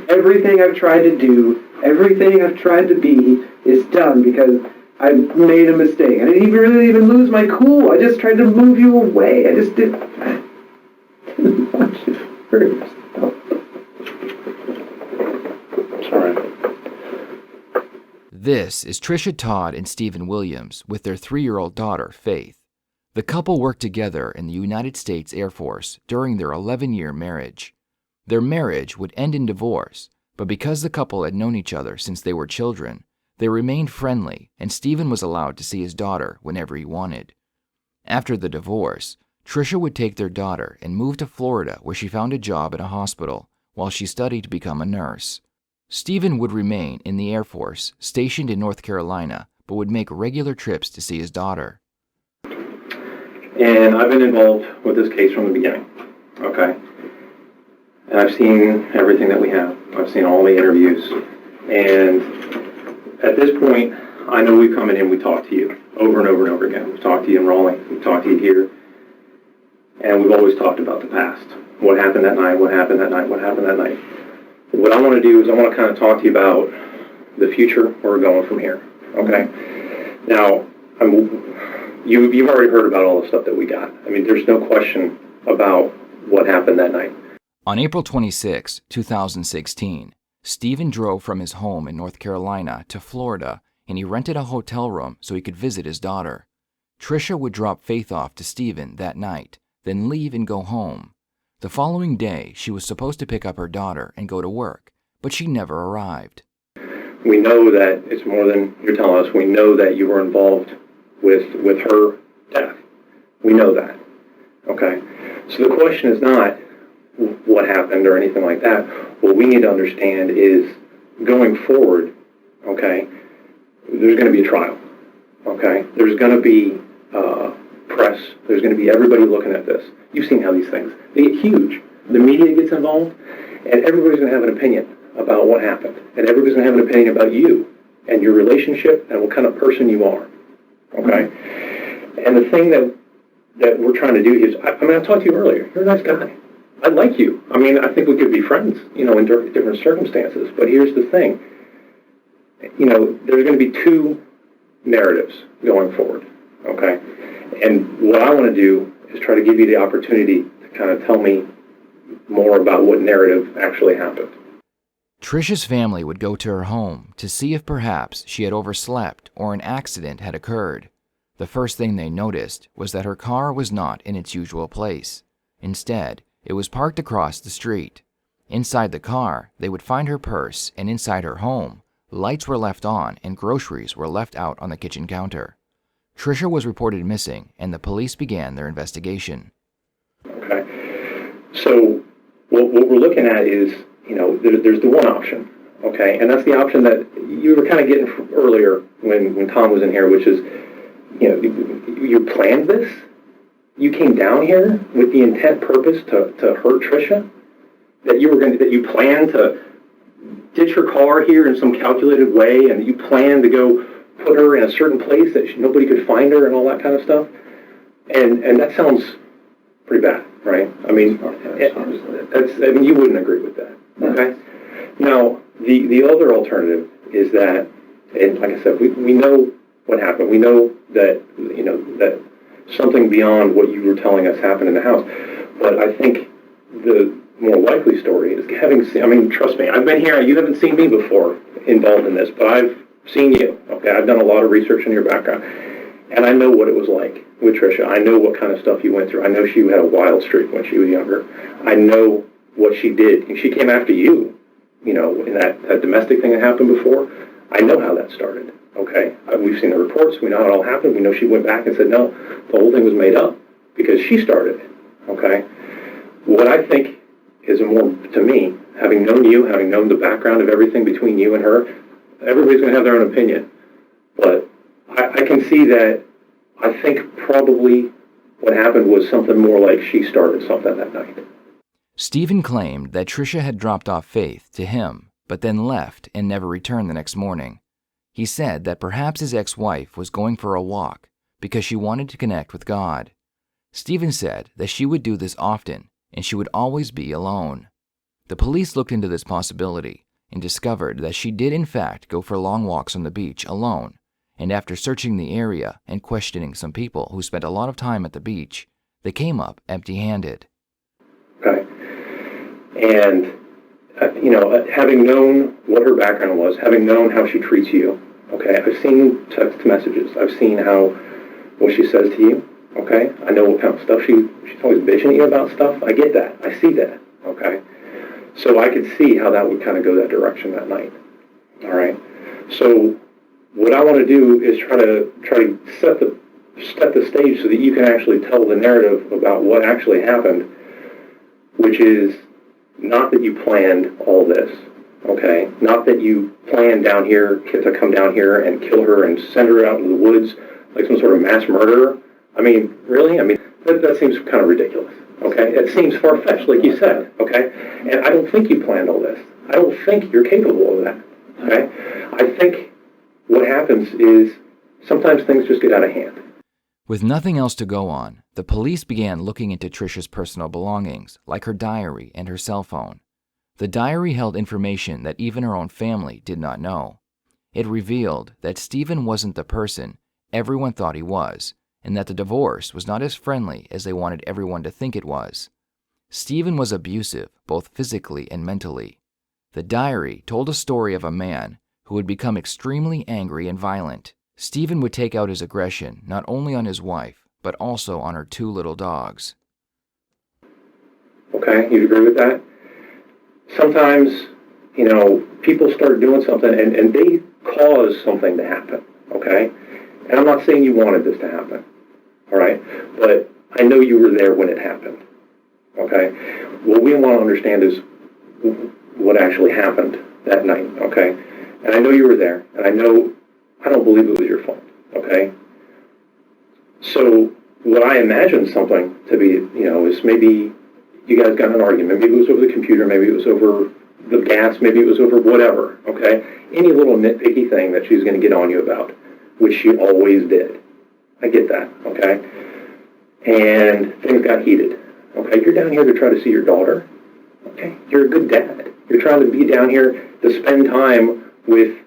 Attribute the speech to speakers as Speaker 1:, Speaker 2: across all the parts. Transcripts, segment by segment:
Speaker 1: Everything I've tried to do, everything I've tried to be is done because I made a mistake. I didn't even really lose my cool. I just tried to move you away. I just didn't want you to hurt yourself.
Speaker 2: Sorry.
Speaker 3: This is Tricia Todd and Stephen Williams with their 3-year-old daughter, Faith. The couple worked together in the United States Air Force during their 11-year marriage. Their marriage would end in divorce, but because the couple had known each other since they were children, they remained friendly, and Stephen was allowed to see his daughter whenever he wanted. After the divorce, Tricia would take their daughter and move to Florida, where she found a job at a hospital while she studied to become a nurse. Stephen would remain in the Air Force, stationed in North Carolina, but would make regular trips to see his daughter.
Speaker 2: And I've been involved with this case from the beginning, okay? And I've seen everything that we have. I've seen all the interviews. And at this point, I know we've come in and we talked to you over and over and over again. We've talked to you in Raleigh. We've talked to you here. And we've always talked about the past. What happened that night, what happened that night, what happened that night. What I want to do is I want to kind of talk to you about the future, where we're going from here, okay? Now, you've already heard about all the stuff that we got. I mean, there's no question about what happened that night.
Speaker 3: On April 26, 2016, Stephen drove from his home in North Carolina to Florida, and he rented a hotel room so he could visit his daughter. Tricia would drop Faith off to Stephen that night, then leave and go home. The following day, she was supposed to pick up her daughter and go to work, but she never arrived.
Speaker 2: We know that it's more than you're telling us. We know that you were involved with her death. We know that, okay? So the question is not what happened or anything like that. What we need to understand is going forward, okay, there's going to be a trial, okay? There's going to be press. There's going to be everybody looking at this. You've seen how these things, they get huge. The media gets involved, and everybody's going to have an opinion about what happened. And everybody's going to have an opinion about you and your relationship and what kind of person you are, okay? And the thing that we're trying to do is, I talked to you earlier. You're a nice guy. I like you. I mean, I think we could be friends, in different circumstances. But here's the thing. There's going to be two narratives going forward, okay? And what I want to do is try to give you the opportunity to kind of tell me more about what narrative actually happened.
Speaker 3: Tricia's family would go to her home to see if perhaps she had overslept or an accident had occurred. The first thing they noticed was that her car was not in its usual place. Instead, it was parked across the street. Inside the car, they would find her purse, and inside her home, lights were left on and groceries were left out on the kitchen counter. Tricia was reported missing, and the police began their investigation.
Speaker 2: Okay. So what we're looking at is, there's the one option, okay? And that's the option that you were kind of getting earlier when Tom was in here, which is, you planned this? You came down here with the intent purpose to hurt Tricia? That you planned to ditch her car here in some calculated way, and you planned to go put her in a certain place that nobody could find her and all that kind of stuff? And that sounds pretty bad, right? I mean, you wouldn't agree with that, okay? Now, the other alternative is that, and like I said, we know what happened. We know that, that something beyond what you were telling us happened in the house. But I think the more likely story is having seen, trust me, I've been here. You haven't seen me before involved in this, but I've seen you, okay? I've done a lot of research in your background, and I know what it was like with Tricia. I know what kind of stuff you went through. I know she had a wild streak when she was younger. I know what she did. And she came after you, in that domestic thing that happened before. I know how that started, okay? We've seen the reports. We know how it all happened. We know she went back and said, no, the whole thing was made up because she started it, okay? What I think is more, to me, having known you, having known the background of everything between you and her, everybody's going to have their own opinion. But I can see that. I think probably what happened was something more like she started something that night.
Speaker 3: Stephen claimed that Tricia had dropped off Faith to him, but then left and never returned the next morning. He said that perhaps his ex-wife was going for a walk because she wanted to connect with God. Stephen said that she would do this often and she would always be alone. The police looked into this possibility and discovered that she did in fact go for long walks on the beach alone, and after searching the area and questioning some people who spent a lot of time at the beach, they came up empty-handed.
Speaker 2: Okay. And, having known what her background was, having known how she treats you, okay, I've seen text messages. I've seen what she says to you, okay? I know what kind of stuff she's always bitching at you about stuff. I get that. I see that, okay? So I could see how that would kind of go that direction that night, all right? So what I want to do is try to set the stage so that you can actually tell the narrative about what actually happened, which is not that you planned all this, okay? Not that you planned down here to come down here and kill her and send her out into the woods like some sort of mass murderer. I mean, really? I mean, that seems kind of ridiculous, okay? It seems far-fetched, like you said, okay? And I don't think you planned all this. I don't think you're capable of that, okay? I think what happens is sometimes things just get out of hand.
Speaker 3: With nothing else to go on, the police began looking into Tricia's personal belongings, like her diary and her cell phone. The diary held information that even her own family did not know. It revealed that Stephen wasn't the person everyone thought he was, and that the divorce was not as friendly as they wanted everyone to think it was. Stephen was abusive, both physically and mentally. The diary told a story of a man who would become extremely angry and violent. Stephen would take out his aggression not only on his wife, but also on her 2 little dogs.
Speaker 2: Okay, you agree with that? Sometimes, people start doing something and they cause something to happen, okay? And I'm not saying you wanted this to happen, all right? But I know you were there when it happened, okay? What we want to understand is what actually happened that night, okay? And I know you were there, and I don't believe it was your fault, okay? So what I imagine something to be, is maybe you guys got in an argument. Maybe it was over the computer, maybe it was over the gas, maybe it was over whatever, okay? Any little nitpicky thing that she's going to get on you about, which she always did. I get that, okay? And things got heated, okay? You're down here to try to see your daughter, okay? You're a good dad. You're trying to be down here to spend time with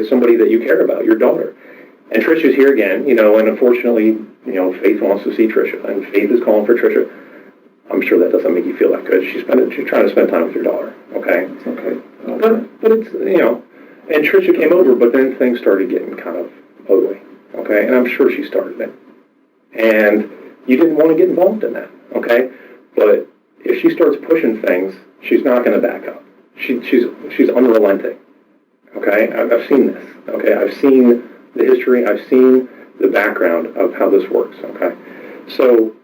Speaker 2: somebody that you care about, your daughter. And Tricia's here again, and unfortunately, Faith wants to see Tricia, and Faith is calling for Tricia. I'm sure that doesn't make you feel that good. She's trying to spend time with your daughter, okay?
Speaker 1: It's okay.
Speaker 2: But it's, and Tricia came over, but then things started getting kind of ugly, okay? And I'm sure she started it. And you didn't want to get involved in that, okay? But if she starts pushing things, she's not going to back up. She's unrelenting, okay? I've seen this, okay? I've seen the history. I've seen the background of how this works, okay? So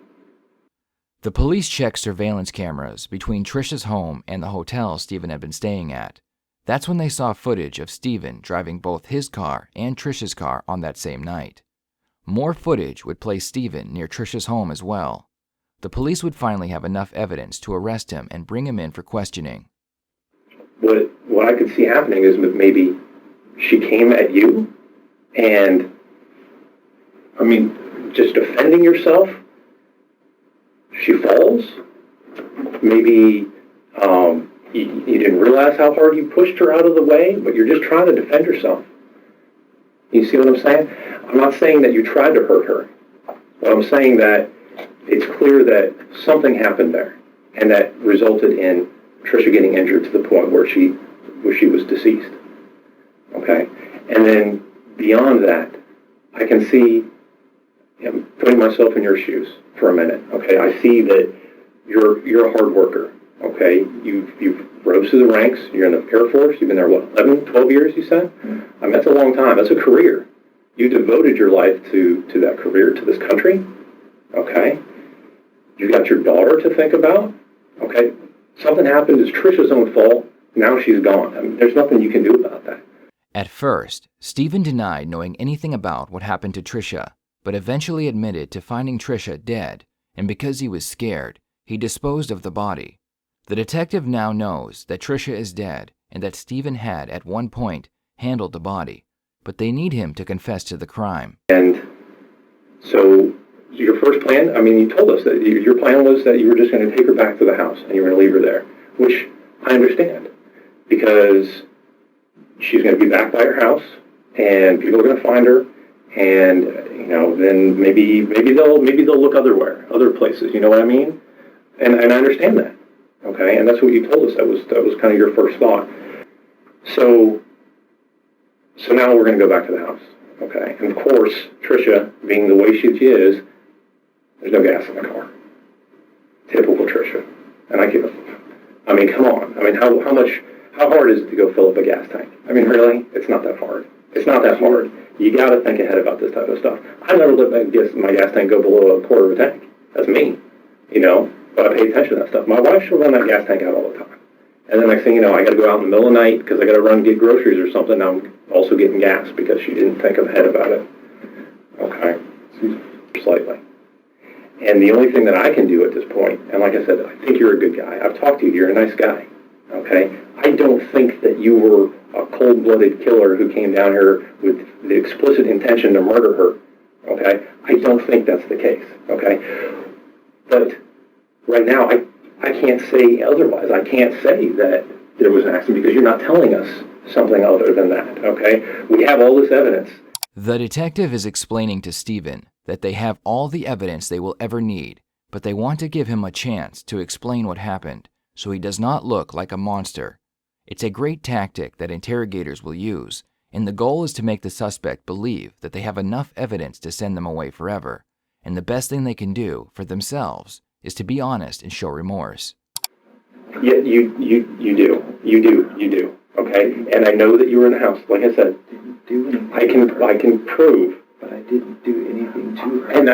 Speaker 3: the police checked surveillance cameras between Tricia's home and the hotel Stephen had been staying at. That's when they saw footage of Stephen driving both his car and Tricia's car on that same night. More footage would place Stephen near Tricia's home as well. The police would finally have enough evidence to arrest him and bring him in for questioning.
Speaker 2: What I could see happening is maybe she came at you and, just defending yourself. She falls. Maybe you didn't realize how hard you pushed her out of the way, but you're just trying to defend yourself. You see what I'm saying? I'm not saying that you tried to hurt her, but I'm saying that it's clear that something happened there, and that resulted in Tricia getting injured to the point where she was deceased. Okay? And then beyond that, I can see, putting myself in your shoes for a minute. Okay? I see that you're a hard worker. Okay? You've rose to the ranks. You're in the Air Force. You've been there, 11, 12 years, you said? Mm-hmm. That's a long time. That's a career. You devoted your life to that career, to this country. Okay? You've got your daughter to think about. Okay? Something happened. It's Tricia's own fault. Now she's gone. There's nothing you can do about that.
Speaker 3: At first, Stephen denied knowing anything about what happened to Tricia, but eventually admitted to finding Tricia dead, and because he was scared, he disposed of the body. The detective now knows that Tricia is dead and that Stephen had, at one point, handled the body, but they need him to confess to the crime.
Speaker 2: And so your first plan, you told us that your plan was that you were just going to take her back to the house and you were going to leave her there, which I understand, because she's going to be back by her house, and people are going to find her, and then maybe they'll look other places. You know what I mean? And I understand that. Okay, and that's what you told us. That was kind of your first thought. So now we're going to go back to the house. Okay, and of course, Tricia, being the way she is, there's no gas in the car. Typical Tricia. And I mean, come on. I mean, how hard is it to go fill up a gas tank? I mean, really? It's not that hard. It's not that hard. You got to think ahead about this type of stuff. I never let my gas tank go below a quarter of a tank. That's me, but I pay attention to that stuff. My wife should run that gas tank out all the time. And then next thing you know, I got to go out in the middle of the night because I got to run and get groceries or something. Now I'm also getting gas because she didn't think ahead about it. Okay, slightly. And the only thing that I can do at this point, and like I said, I think you're a good guy. I've talked to you. You're a nice guy. Okay? I don't think that you were a cold-blooded killer who came down here with the explicit intention to murder her. Okay? I don't think that's the case. Okay? But right now, I can't say otherwise. I can't say that there was an accident because you're not telling us something other than that. Okay? We have all this evidence.
Speaker 3: The detective is explaining to Stephen that they have all the evidence they will ever need, but they want to give him a chance to explain what happened so he does not look like a monster. It's a great tactic that interrogators will use, and the goal is to make the suspect believe that they have enough evidence to send them away forever, and the best thing they can do for themselves is to be honest and show remorse.
Speaker 2: Yeah, you do. Okay, and I know that you were in the house. Like I said, I can prove.
Speaker 1: But I didn't do anything to her.
Speaker 2: And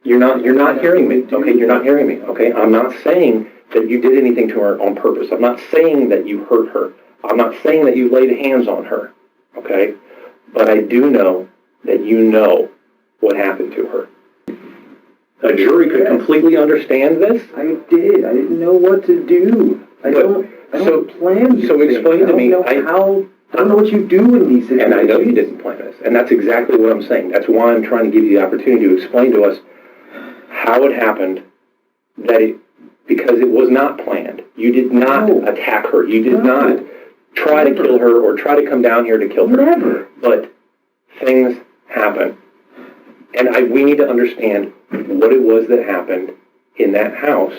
Speaker 2: you're not hearing me. Okay, you're not hearing me. Okay, I'm not saying that you did anything to her on purpose. I'm not saying that you hurt her. I'm not saying that you laid hands on her. Okay, but I do know that you know what happened to her. A jury could completely understand this.
Speaker 1: I did. I didn't know what to do. I don't plan these
Speaker 2: So explain to me.
Speaker 1: I don't know what you do in these situations.
Speaker 2: And I know you didn't plan this. And that's exactly what I'm saying. That's why I'm trying to give you the opportunity to explain to us how it happened, because it was not planned. You did not attack her. You did not try to kill her or try to come down here to kill her.
Speaker 1: Never.
Speaker 2: But things happen. And we need to understand what it was that happened in that house.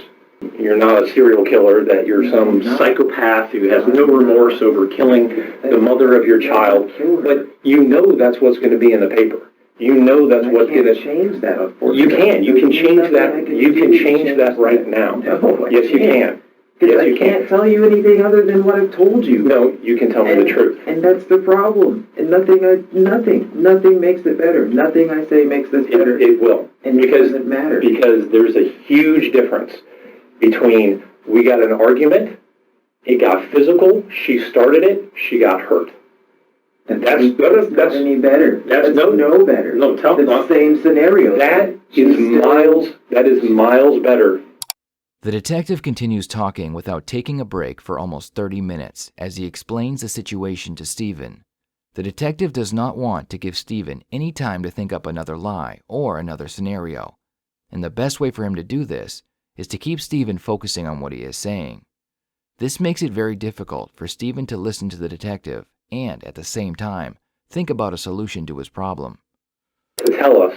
Speaker 2: You're not a serial killer, that you're some psychopath who has no remorse over killing the mother of your child, but you know that's what's going to be in the paper. You know that's what's going to
Speaker 1: change that.
Speaker 2: You can change that. You can change that right now.
Speaker 1: No,
Speaker 2: yes, you can. Yes, you
Speaker 1: I can't tell you anything other than what I've told you.
Speaker 2: No, you can tell me the truth.
Speaker 1: And that's the problem. And nothing makes it better. Nothing I say makes this better.
Speaker 2: It will.
Speaker 1: And it doesn't matter.
Speaker 2: Because there's a huge difference between we got an argument, it got physical, she started it, she got hurt.
Speaker 1: That's any better. That's no better.
Speaker 2: No, tell me.
Speaker 1: The same scenario.
Speaker 2: That is miles better.
Speaker 3: The detective continues talking without taking a break for almost 30 minutes as he explains the situation to Stephen. The detective does not want to give Stephen any time to think up another lie or another scenario, and the best way for him to do this is to keep Stephen focusing on what he is saying. This makes it very difficult for Stephen to listen to the detective and, at the same time, think about a solution to his problem.
Speaker 2: To tell us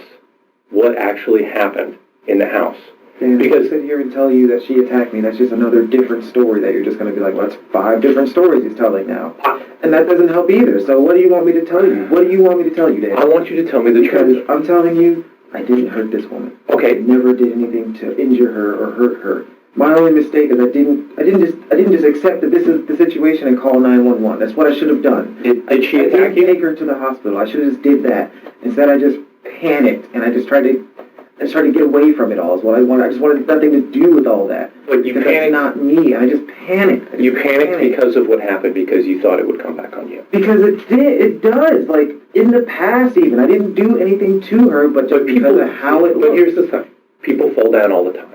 Speaker 2: what actually happened in the house.
Speaker 1: Because I sit here and tell you that she attacked me, that's just another different story that you're just going to be like, well, that's 5 different stories he's telling now. And that doesn't help either. So what do you want me to tell you? What do you want me to tell you, Dave?
Speaker 2: I want you to tell me the truth.
Speaker 1: I'm telling you, I didn't hurt this woman.
Speaker 2: Okay.
Speaker 1: I never did anything to injure her or hurt her. My only mistake is I didn't just accept that this is the situation and call 911. That's what I should have done.
Speaker 2: Did she
Speaker 1: attack you? I didn't take her to the hospital. I should have just did that. Instead, I just panicked and I just tried to get away from it all. Is what I wanted. I just wanted nothing to do with all that.
Speaker 2: But you panicked.
Speaker 1: That's not me. I just panicked.
Speaker 2: You panicked because of what happened, because you thought it would come back on you.
Speaker 1: Because it did. It does. Like in the past, even I didn't do anything to her, but just because of how it looked.
Speaker 2: But here's the thing: people fall down all the time.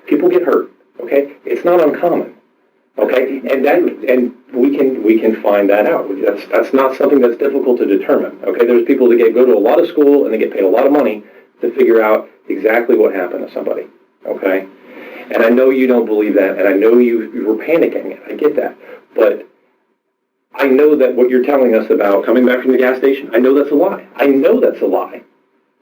Speaker 2: People get hurt. Okay, it's not uncommon. Okay, and we can find that out. That's not something that's difficult to determine. Okay, there's people that go to a lot of school and they get paid a lot of money to figure out exactly what happened to somebody. Okay, and I know you don't believe that, and I know you were panicking. I get that. But I know that what you're telling us about coming back from the gas station, I know that's a lie. I know that's a lie.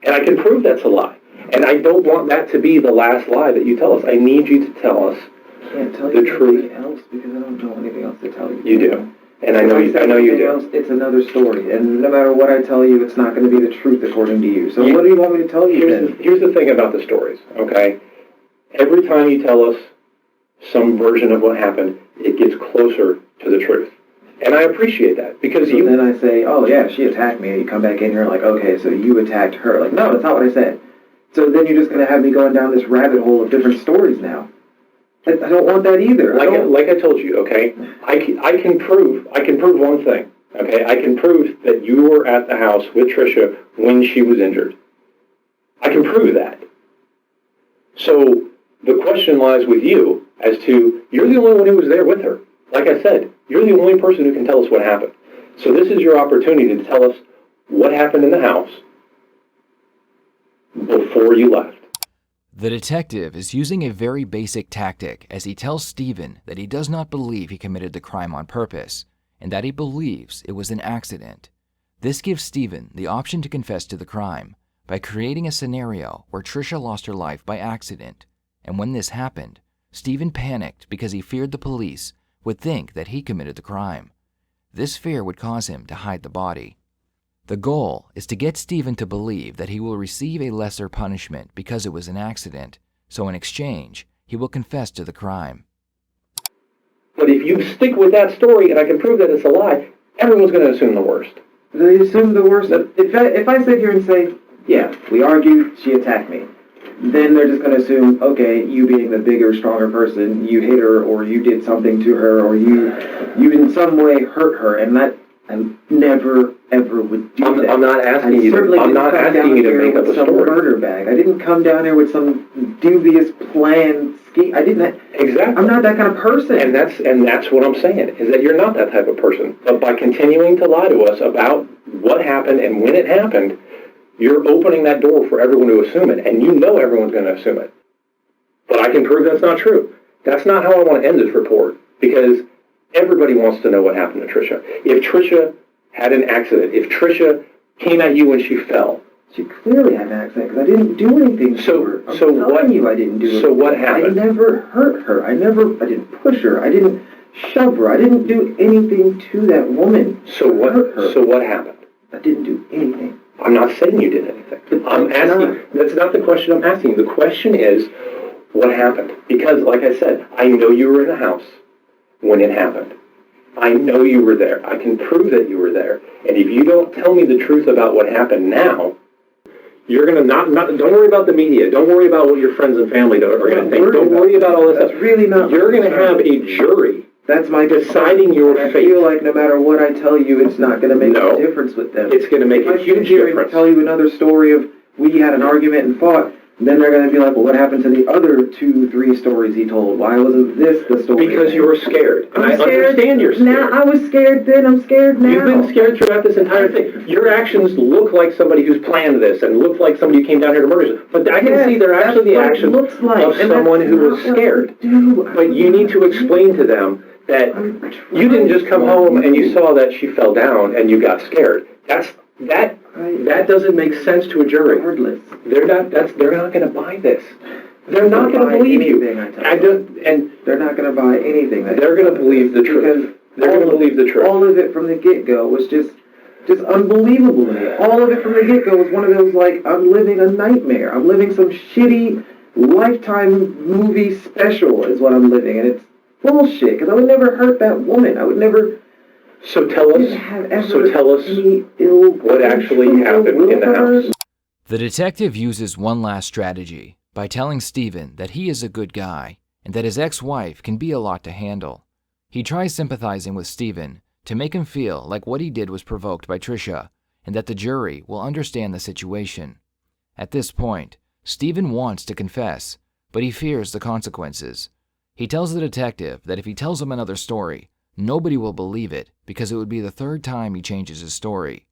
Speaker 2: And I can prove that's a lie. And I don't want that to be the last lie that you tell us. I need you to tell us
Speaker 1: I can't tell
Speaker 2: the
Speaker 1: you
Speaker 2: truth.
Speaker 1: anything else because I don't know anything else to tell you.
Speaker 2: You do. And I know you do.
Speaker 1: Else, it's another story. And no matter what I tell you, it's not going to be the truth according to you. So what do you want me to tell you then?
Speaker 2: Here's the thing about the stories, okay? Every time you tell us some version of what happened, it gets closer to the truth. And I appreciate that because
Speaker 1: so then I say, oh yeah, she attacked me. And you come back in here like, okay, so you attacked her. Like, no, that's not what I said. So then you're just going to have me going down this rabbit hole of different stories now. I don't want that either.
Speaker 2: Like I told you, okay, I can prove one thing, okay? I can prove that you were at the house with Tricia when she was injured. I can prove that. So the question lies with you as to, you're the only one who was there with her. Like I said, you're the only person who can tell us what happened. So this is your opportunity to tell us what happened in the house before you left.
Speaker 3: The detective is using a very basic tactic as he tells Stephen that he does not believe he committed the crime on purpose and that he believes it was an accident. This gives Stephen the option to confess to the crime by creating a scenario where Tricia lost her life by accident, and when this happened, Stephen panicked because he feared the police would think that he committed the crime. This fear would cause him to hide the body. The goal is to get Stephen to believe that he will receive a lesser punishment because it was an accident, so in exchange, he will confess to the crime.
Speaker 2: But if you stick with that story and I can prove that it's a lie, everyone's going to assume the worst.
Speaker 1: They assume the worst. If I sit here and say, yeah, we argued, she attacked me, then they're just going to assume, okay, you being the bigger, stronger person, you hit her or you did something to her or you in some way hurt her, and that I never, ever would do that.
Speaker 2: I'm not asking you to make up a story.
Speaker 1: Murder bag. I didn't come down here with some dubious plan scheme. I didn't.
Speaker 2: Exactly.
Speaker 1: I'm not that kind of person.
Speaker 2: And that's what I'm saying, is that you're not that type of person. But by continuing to lie to us about what happened and when it happened, you're opening that door for everyone to assume it. And you know everyone's going to assume it. But I can prove that's not true. That's not how I want to end this report, because everybody wants to know what happened to Tricia. If Tricia had an accident, if Tricia came at you when she fell.
Speaker 1: She clearly had an accident because I didn't do anything to her. I'm telling you I didn't do anything.
Speaker 2: So what happened?
Speaker 1: I never hurt her. I didn't push her. I didn't shove her. I didn't do anything to that woman.
Speaker 2: So what happened?
Speaker 1: I didn't do anything.
Speaker 2: I'm not saying you did anything. I'm asking. That's not the question I'm asking. The question is, what happened? Because, like I said, I know you were in the house when it happened. I know you were there. I can prove that you were there. And if you don't tell me the truth about what happened now, you're going to not don't worry about the media. Don't worry about what your friends and family are going to think. Don't worry about all this stuff.
Speaker 1: That's really not.
Speaker 2: You're going to have a jury.
Speaker 1: That's my
Speaker 2: deciding your fate.
Speaker 1: I feel like no matter what I tell you, it's not going to make a difference with them.
Speaker 2: It's going to make a huge difference.
Speaker 1: I tell you another story of we had an argument and fought. Then they're going to be like, well, what happened to the other 2-3 stories he told? Why wasn't this the story?
Speaker 2: Because you were scared. And I understand you're scared.
Speaker 1: Now, I was scared then. I'm scared now.
Speaker 2: You've been scared throughout this entire thing. Your actions look like somebody who's planned this and look like somebody who came down here to murder you. But I can see they're actually the actions of someone who was scared. But you need to explain to them that you didn't just come home and you saw that she fell down and you got scared. That doesn't make sense to a jury. They're not going to buy this. They're not going to believe you. And
Speaker 1: they're not going to buy anything.
Speaker 2: They're going to believe the truth. They're going to believe the truth.
Speaker 1: All of it from the get-go was just unbelievable to me. All of it from the get-go was one of those, like, I'm living a nightmare. I'm living some shitty Lifetime movie special is what I'm living. And it's bullshit, because I would never hurt that woman. I would never...
Speaker 2: So tell us what actually happened in the house.
Speaker 3: The detective uses one last strategy by telling Stephen that he is a good guy and that his ex-wife can be a lot to handle. He tries sympathizing with Stephen to make him feel like what he did was provoked by Tricia and that the jury will understand the situation. At this point, Stephen wants to confess, but he fears the consequences. He tells the detective that if he tells him another story, nobody will believe it because it would be the third time he changes his story.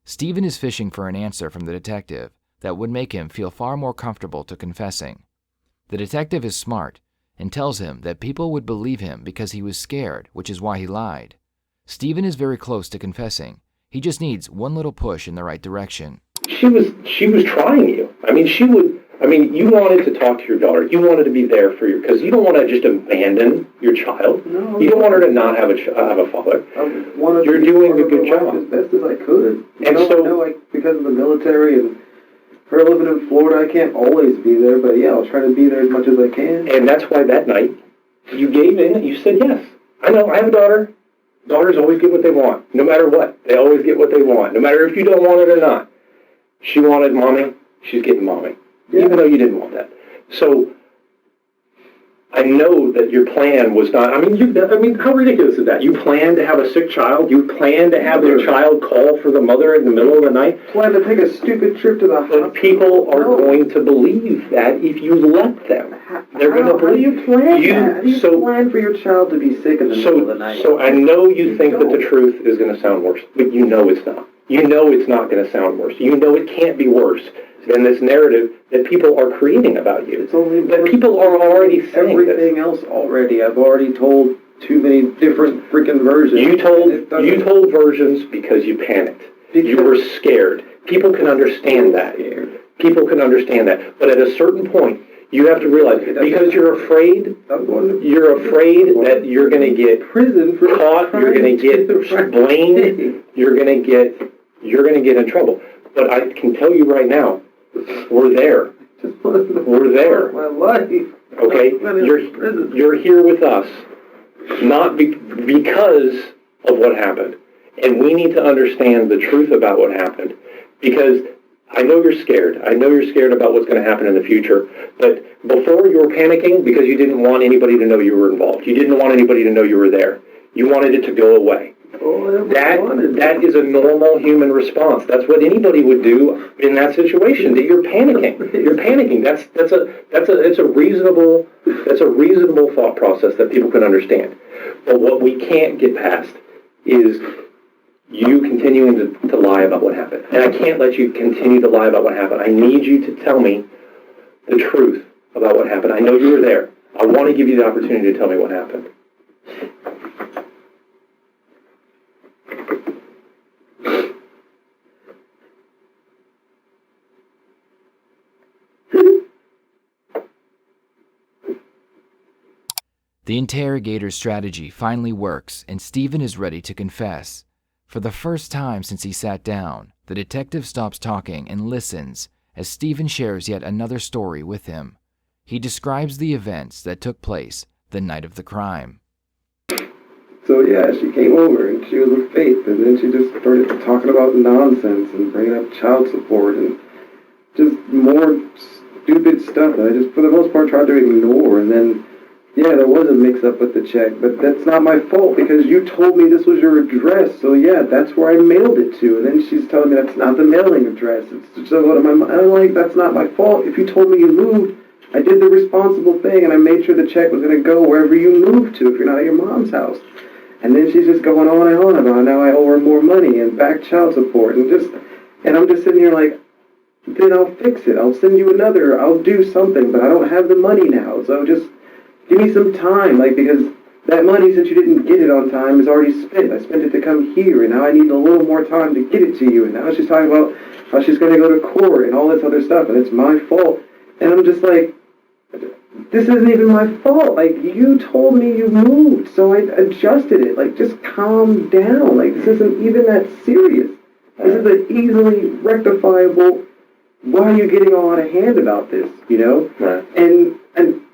Speaker 3: Stephen is fishing for an answer from the detective that would make him feel far more comfortable to confessing. The detective is smart and tells him that people would believe him because he was scared, which is why he lied. Stephen is very close to confessing. He just needs one little push in the right direction.
Speaker 2: She was trying you. You wanted to talk to your daughter. You wanted to be there for your, because you don't want to just abandon your child.
Speaker 1: No,
Speaker 2: you don't want her to not have a father. You're doing a good job.
Speaker 1: As best as I could.
Speaker 2: I know,
Speaker 1: like, because of the military and her living in Florida, I can't always be there, but yeah, I'll try to be there as much as I can.
Speaker 2: And that's why that night, you gave in, you said yes. I know, I have a daughter. Daughters always get what they want, no matter what. They always get what they want, no matter if you don't want it or not. She wanted mommy, she's getting mommy. Yeah. Even though you didn't want that. So, I know that your plan was not, how ridiculous is that? You planned to have a sick child? You planned to have your child call for the mother in the middle of the night?
Speaker 1: Planned to take a stupid trip to the hospital.
Speaker 2: But people are going to believe that if you let them. They're going to believe.
Speaker 1: How do you plan that? How do you plan for your child to be sick in the middle of the night?
Speaker 2: So I know you think that the truth is going to sound worse, but you know it's not. You know it's not going to sound worse. You know it can't be worse than this narrative that people are creating about you.
Speaker 1: It's only
Speaker 2: that people are already saying
Speaker 1: everything else already. I've already told too many different freaking versions.
Speaker 2: You told versions because you panicked. You were scared. People can understand that. People can understand that. But at a certain point, you have to realize, because you're afraid that you're going to get
Speaker 1: prison for
Speaker 2: caught, you're going to get blamed, you're going to get in trouble. But I can tell you right now, we're there. We're there.
Speaker 1: My life.
Speaker 2: Okay? You're here with us, not because of what happened. And we need to understand the truth about what happened. Because I know you're scared. I know you're scared about what's going to happen in the future. But before you were panicking because you didn't want anybody to know you were involved. You didn't want anybody to know you were there. You wanted it to go away. That is a normal human response. That's what anybody would do in that situation. That you're panicking. You're panicking. It's a reasonable thought process that people can understand. But what we can't get past is you continuing to lie about what happened. And I can't let you continue to lie about what happened. I need you to tell me the truth about what happened. I know you were there. I want to give you the opportunity to tell me what happened.
Speaker 3: The interrogator's strategy finally works, and Stephen is ready to confess. For the first time since he sat down, the detective stops talking and listens as Stephen shares yet another story with him. He describes the events that took place the night of the crime.
Speaker 1: So yeah, she came over and she was with Faith, and then she just started talking about nonsense and bringing up child support and just more stupid stuff that I just, for the most part, tried to ignore. And then, yeah, there was a mix-up with the check, but that's not my fault because you told me this was your address. So yeah, that's where I mailed it to. And then she's telling me that's not the mailing address. It's just what I'm like, that's not my fault. If you told me you moved, I did the responsible thing and I made sure the check was going to go wherever you moved to if you're not at your mom's house. And then she's just going on and on about now I owe her more money and back child support and I'm just sitting here like, then I'll fix it. I'll send you another. I'll do something, but I don't have the money now. So just give me some time, like, because that money, since you didn't get it on time, is already spent. I spent it to come here, and now I need a little more time to get it to you. And now she's talking about how she's going to go to court and all this other stuff, and it's my fault. And I'm just like, this isn't even my fault. Like, you told me you moved, so I adjusted it. Like, just calm down. Like, this isn't even that serious. This is an easily rectifiable, why are you getting all out of hand about this, you know?
Speaker 2: Right.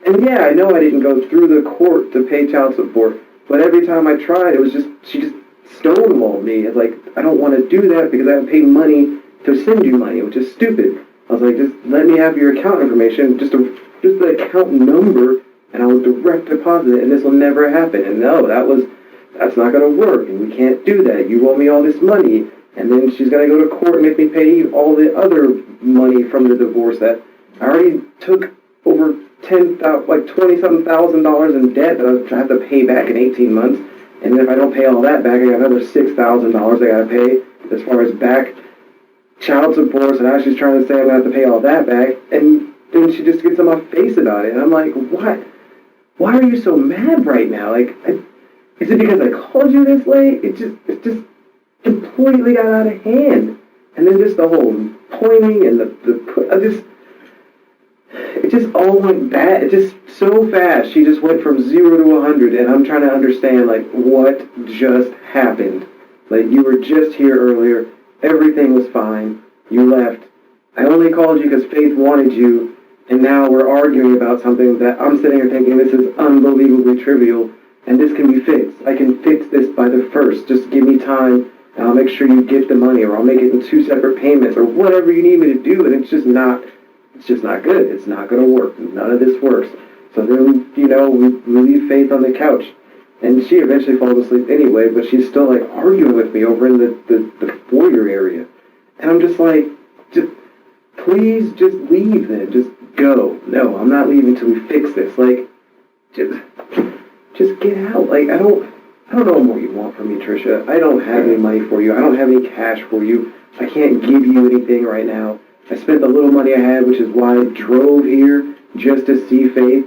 Speaker 1: And yeah, I know I didn't go through the court to pay child support, but every time I tried, it was just, she just stonewalled me. It's like, I don't want to do that because I have to pay money to send you money, which is stupid. I was like, just let me have your account information, just the account number, and I will direct deposit it, and this will never happen. And no, that's not going to work, and we can't do that. You owe me all this money, and then she's going to go to court and make me pay all the other money from the divorce that I already took over $20-something thousand in debt that I have to pay back in 18 months. And then if I don't pay all that back, I got another $6,000 I got to pay as far as back child support. So now she's trying to say I'm going to have to pay all that back. And then she just gets on my face about it. And I'm like, what? why are you so mad right now? Like, is it because I called you this late? It just completely got out of hand. And then just the whole pointing and it just all went bad. It just so fast. She just went from 0 to 100, and I'm trying to understand, like, what just happened. Like, you were just here earlier. Everything was fine. You left. I only called you because Faith wanted you, and now we're arguing about something that I'm sitting here thinking this is unbelievably trivial, and this can be fixed. I can fix this by the 1st. Just give me time, and I'll make sure you get the money, or I'll make it in 2 separate payments, or whatever you need me to do, and it's just not good. It's not going to work. None of this works. So then, we leave Faith on the couch, and she eventually falls asleep anyway, but she's still, like, arguing with me over in the foyer area. And I'm just like, please just leave then. Just go. No, I'm not leaving until we fix this. Like, just get out. Like, I don't know what you want from me, Tricia. I don't have any money for you. I don't have any cash for you. I can't give you anything right now. I spent the little money I had, which is why I drove here just to see Faith.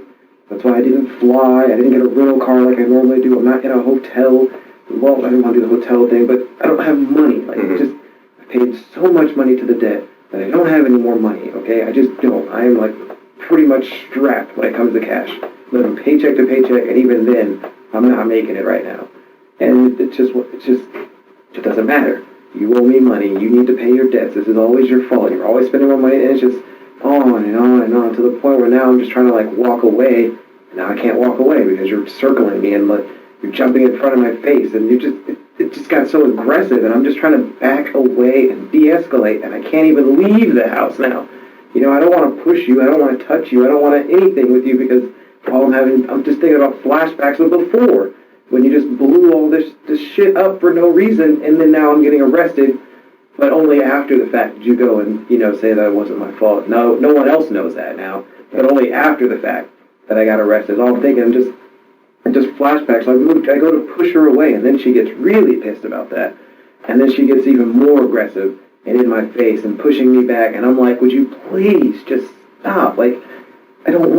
Speaker 1: That's why I didn't fly. I didn't get a rental car like I normally do. I'm not in a hotel. Well, I didn't want to do the hotel thing, but I don't have money. Like, I paid so much money to the debt that I don't have any more money, okay? I just don't. I am, like, pretty much strapped when it comes to cash. Living paycheck to paycheck, and even then, I'm not making it right now. And it just doesn't matter. You owe me money. You need to pay your debts. This is always your fault. You're always spending more money, and it's just on and on and on to the point where now I'm just trying to, like, walk away. And now I can't walk away because you're circling me and, like, you're jumping in front of my face, and it just got so aggressive, and I'm just trying to back away and de-escalate, and I can't even leave the house now. I don't want to push you. I don't want to touch you. I don't want anything with you because I'm just thinking about flashbacks of before, when you just blew all this shit up for no reason, and then now I'm getting arrested, but only after the fact did you go and, say that it wasn't my fault. No one else knows that now, but only after the fact that I got arrested. All I'm thinking, just flashbacks. I go to push her away, and then she gets really pissed about that, and then she gets even more aggressive and in my face and pushing me back, and I'm like, would you please just stop? Like, I don't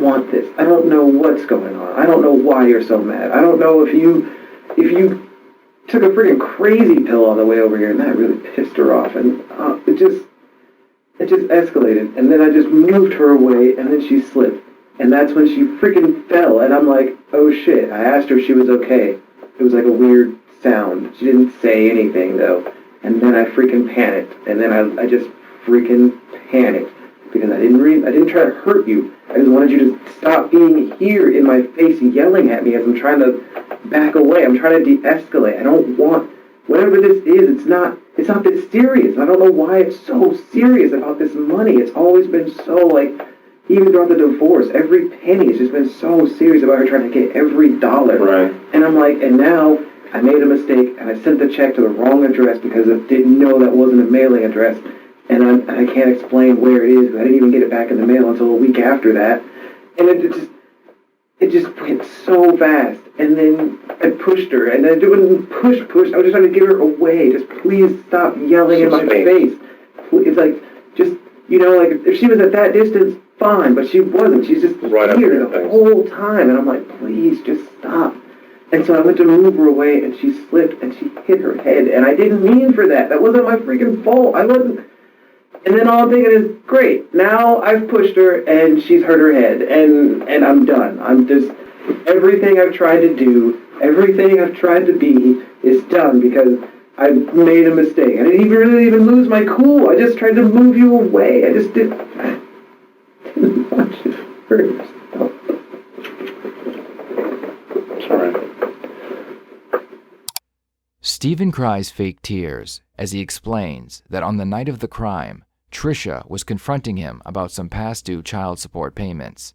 Speaker 1: want this. I don't know what's going on. I don't know why you're so mad. I don't know if you took a freaking crazy pill on the way over here, and that really pissed her off, and it just escalated, and then I just moved her away, and then she slipped, and that's when she freaking fell, and I'm like, oh shit. I asked her if she was okay. It was like a weird sound. She didn't say anything though, and then I freaking panicked, and then I just freaking panicked. Because I didn't try to hurt you. I just wanted you to stop being here in my face yelling at me as I'm trying to back away. I'm trying to de-escalate. I don't want, whatever this is, it's not this serious. I don't know why it's so serious about this money. It's always been so, like, even throughout the divorce, every penny has just been so serious about her trying to get every dollar.
Speaker 2: Right.
Speaker 1: And I'm like, and now I made a mistake and I sent the check to the wrong address because I didn't know that wasn't a mailing address. And I can't explain where it is, because I didn't even get it back in the mail until a week after that. And it just went so fast. And then I pushed her, and I didn't push. I was just trying to give her away. Just please stop yelling in my face. It's like, just, like, if she was at that distance, fine, but she wasn't. She's just
Speaker 2: right
Speaker 1: here the whole time. And I'm like, please, just stop. And so I went to move her away, and she slipped, and she hit her head. And I didn't mean for that. That wasn't my freaking fault. I wasn't... And then all I'm thinking is, great, now I've pushed her and she's hurt her head, and I'm done. I'm just, everything I've tried to do, everything I've tried to be is done because I made a mistake. I didn't really even lose my cool. I just tried to move you away. I just didn't want you to hurt yourself.
Speaker 2: Sorry.
Speaker 3: Stephen cries fake tears as he explains that on the night of the crime, Tricia was confronting him about some past due child support payments.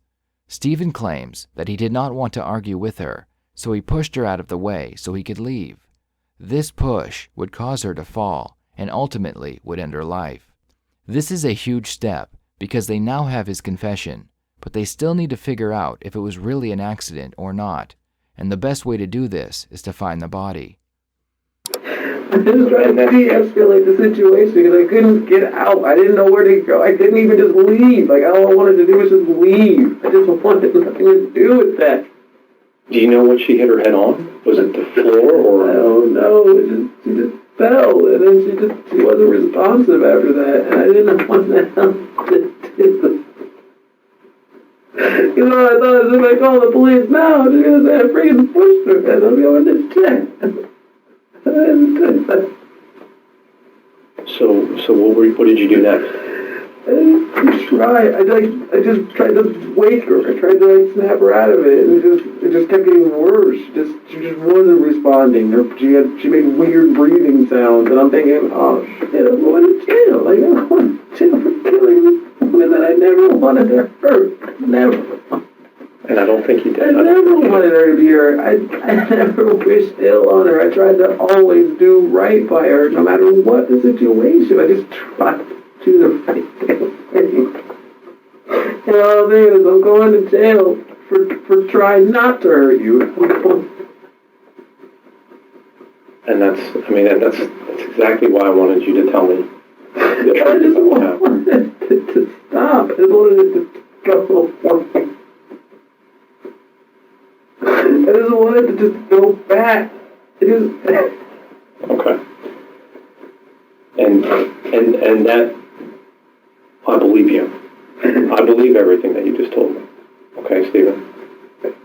Speaker 3: Stephen claims that he did not want to argue with her, so he pushed her out of the way so he could leave. This push would cause her to fall and ultimately would end her life. This is a huge step because they now have his confession, but they still need to figure out if it was really an accident or not, and the best way to do this is to find the body.
Speaker 1: just tried to de-escalate the situation because I couldn't get out. I didn't know where to go. I couldn't even just leave. Like, all I wanted to do was just leave. I just wanted nothing to do with that.
Speaker 2: Do you know what she hit her head on? Was it the floor or?
Speaker 1: I don't know. She just fell, and then she wasn't responsive after that, and I didn't know what the hell to do. You know, I thought if I call the police now, they're going to say I freaking pushed her, and I'm going to check.
Speaker 2: So what did you do next?
Speaker 1: I just tried to wake her. I tried to snap her out of it, and it just kept getting worse. She just wasn't responding. She made weird breathing sounds, and I'm thinking, oh shit, I'm going to jail. Like, I'm going to jail for killing this woman that I never wanted to hurt. Never.
Speaker 2: And I don't think you did.
Speaker 1: I never wanted her to be hurt. I never wished ill on her. I tried to always do right by her, no matter what the situation. I just tried to do the right thing. And all I'm saying is I'm going to jail for trying not to hurt you.
Speaker 2: And that's exactly why I wanted you to tell me.
Speaker 1: I just wanted it to stop. I just wanted it to go. I just wanted to just go back.
Speaker 2: Okay. And that, I believe you. I believe everything that you just told me. Okay, Stephen?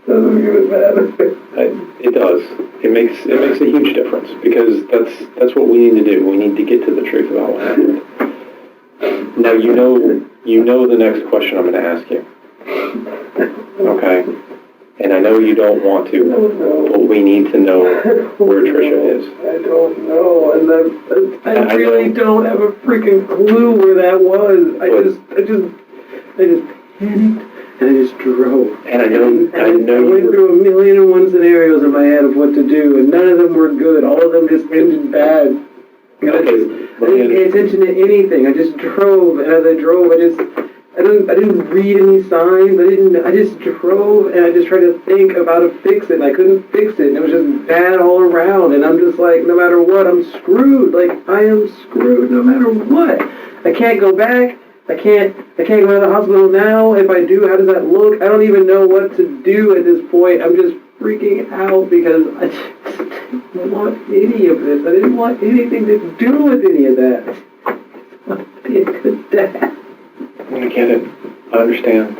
Speaker 1: Doesn't even matter.
Speaker 2: It does. It makes a huge difference because that's what we need to do. We need to get to the truth about what happened. Now you know the next question I'm going to ask you. Okay? And I know you don't want to, but we need to know where Tricia is.
Speaker 1: I don't know, and I really don't have a freaking clue where that was. I just panicked, and I just drove.
Speaker 2: And I went
Speaker 1: through a million and one scenarios in my head of what to do, and none of them were good. All of them just ended bad. And I didn't pay attention to anything. I just drove, and as I drove, I didn't read any signs. I just drove, and I just tried to think of how to fix it, and I couldn't fix it, and it was just bad all around, and I'm just like, no matter what, I'm screwed. Like, I am screwed no matter what. I can't go back. I can't go to the hospital now. If I do, how does that look? I don't even know what to do at this point. I'm just freaking out because I just didn't want any of this. I didn't want anything to do with any of that. I just want to be a good dad.
Speaker 2: I get it. I understand.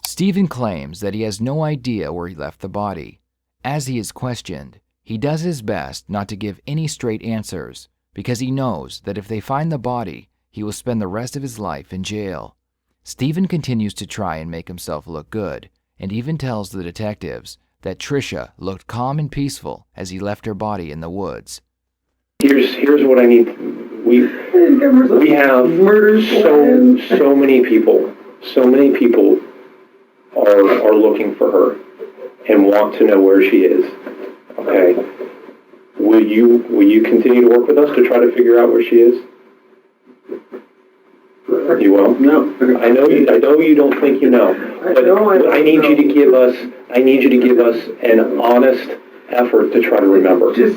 Speaker 3: Stephen claims that he has no idea where he left the body. As he is questioned, he does his best not to give any straight answers because he knows that if they find the body, he will spend the rest of his life in jail. Stephen continues to try and make himself look good and even tells the detectives that Tricia looked calm and peaceful as he left her body in the woods.
Speaker 2: Here's what I need. We have so many people are looking for her and want to know where she is. Okay. Will you continue to work with us to try to figure out where she is? You will?
Speaker 1: No.
Speaker 2: I know you don't think you know. But I need you to give us an honest effort to try to remember.
Speaker 1: It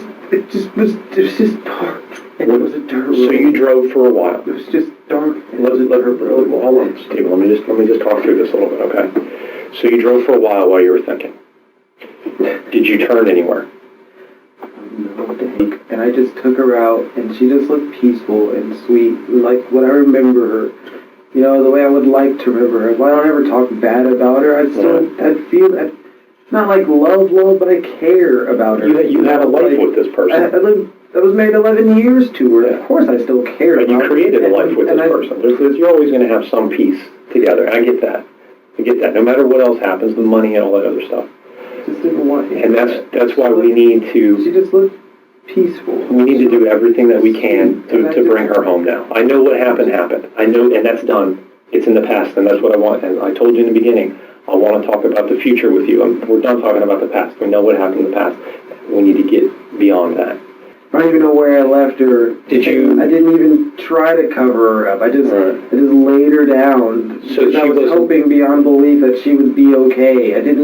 Speaker 1: was just dark. It was a dirt road.
Speaker 2: So you drove for a while.
Speaker 1: It was just dark.
Speaker 2: Hold on, Steve. Let me just talk through this a little bit, okay? So you drove for a while you were thinking. Did you turn anywhere?
Speaker 1: No, and I just took her out, and she just looked peaceful and sweet, like what I remember her. You know, the way I would like to remember her. Well, I don't ever talk bad about her. I'd feel that. Not like love, but I care about her.
Speaker 2: You had a life with this person.
Speaker 1: I was married 11 years to her. Of course, I still care about her.
Speaker 2: But you created a life with this person. You're always going to have some peace together. I get that. No matter what else happens, the money and all that other stuff.
Speaker 1: Just didn't want.
Speaker 2: And that's why we need to.
Speaker 1: She just looked peaceful.
Speaker 2: We need to do everything that we can to bring her home now. I know what happened. I know, and that's done. It's in the past, and that's what I want. And I told you in the beginning, I want to talk about the future with you. We're done talking about the past. We know what happened in the past. We need to get beyond that.
Speaker 1: I don't even know where I left her.
Speaker 2: Did you?
Speaker 1: I didn't even try to cover her up. I just laid her down.
Speaker 2: So
Speaker 1: I was hoping beyond belief that she would be okay. I just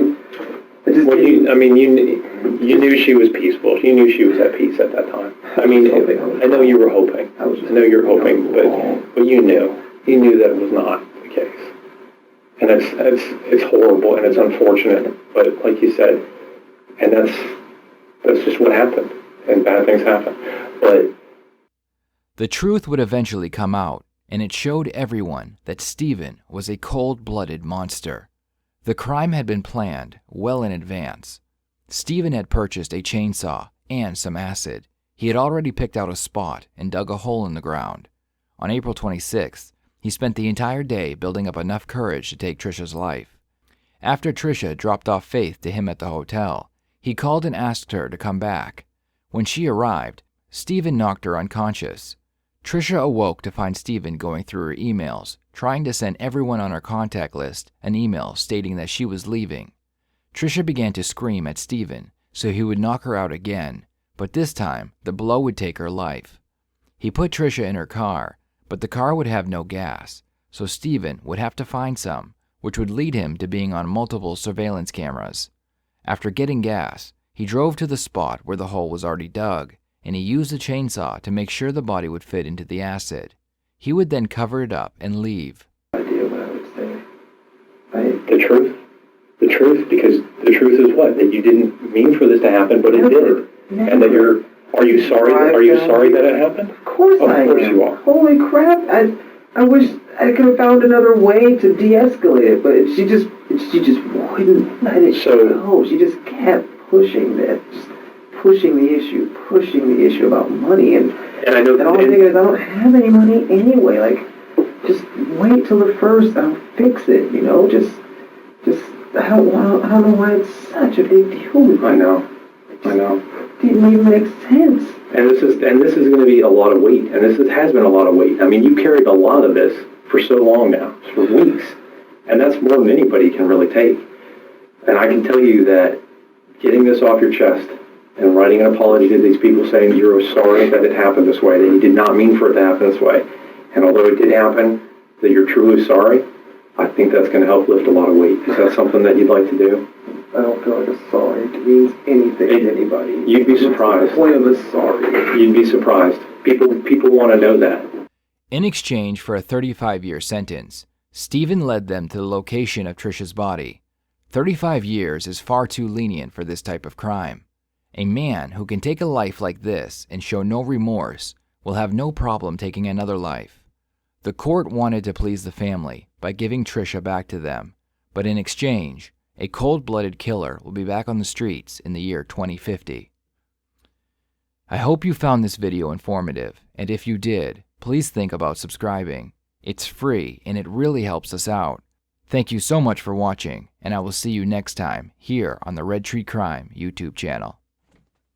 Speaker 2: Well,
Speaker 1: didn't.
Speaker 2: you knew she was peaceful. You knew she was at peace at that time. I mean, I know you were hoping. I know you were hoping, but you knew. You knew that it was not the case. And it's horrible and it's unfortunate. But like you said, and that's just what happened. And bad things happen. But
Speaker 3: the truth would eventually come out, and it showed everyone that Stephen was a cold-blooded monster. The crime had been planned well in advance. Stephen had purchased a chainsaw and some acid. He had already picked out a spot and dug a hole in the ground. On April 26th, he spent the entire day building up enough courage to take Tricia's life. After Tricia dropped off Faith to him at the hotel, he called and asked her to come back. When she arrived, Stephen knocked her unconscious. Tricia awoke to find Stephen going through her emails, trying to send everyone on her contact list an email stating that she was leaving. Tricia began to scream at Stephen, so he would knock her out again, but this time the blow would take her life. He put Tricia in her car, but the car would have no gas, so Stephen would have to find some, which would lead him to being on multiple surveillance cameras. After getting gas, he drove to the spot where the hole was already dug, and he used a chainsaw to make sure the body would fit into the acid. He would then cover it up and leave.
Speaker 1: Idea what I would say.
Speaker 2: the truth? The truth? Because the truth is what? That you didn't mean for this to happen, but it did.
Speaker 1: Never.
Speaker 2: And that are you sorry that it happened?
Speaker 1: Of course I am.
Speaker 2: Of course you are.
Speaker 1: Holy crap. I wish I could have found another way to de-escalate it, but she just wouldn't let it go. She just kept pushing the issue about money, and
Speaker 2: I know
Speaker 1: all I'm thinking is I don't have any money anyway. Like, just wait till the first. I'll fix it. You know, just I don't know why it's such a big deal.
Speaker 2: I know.
Speaker 1: Didn't even make sense.
Speaker 2: And this is going to be a lot of weight, and this has been a lot of weight. I mean, you carried a lot of this for so long now, for weeks, and that's more than anybody can really take. And I can tell you that getting this off your chest and writing an apology to these people saying you're sorry that it happened this way, that you did not mean for it to happen this way, and although it did happen, that you're truly sorry, I think that's going to help lift a lot of weight. Is that something that you'd like to do?
Speaker 1: I don't feel like a sorry means anything to anybody.
Speaker 2: You'd be surprised.
Speaker 1: What's the point of a sorry?
Speaker 2: You'd be surprised. People want to know that.
Speaker 3: In exchange for a 35-year sentence, Stephen led them to the location of Tricia's body. 35 years is far too lenient for this type of crime. A man who can take a life like this and show no remorse will have no problem taking another life. The court wanted to please the family by giving Tricia back to them, but in exchange, a cold-blooded killer will be back on the streets in the year 2050. I hope you found this video informative, and if you did, please think about subscribing. It's free and it really helps us out. Thank you so much for watching, and I will see you next time here on the Red Tree Crime YouTube channel.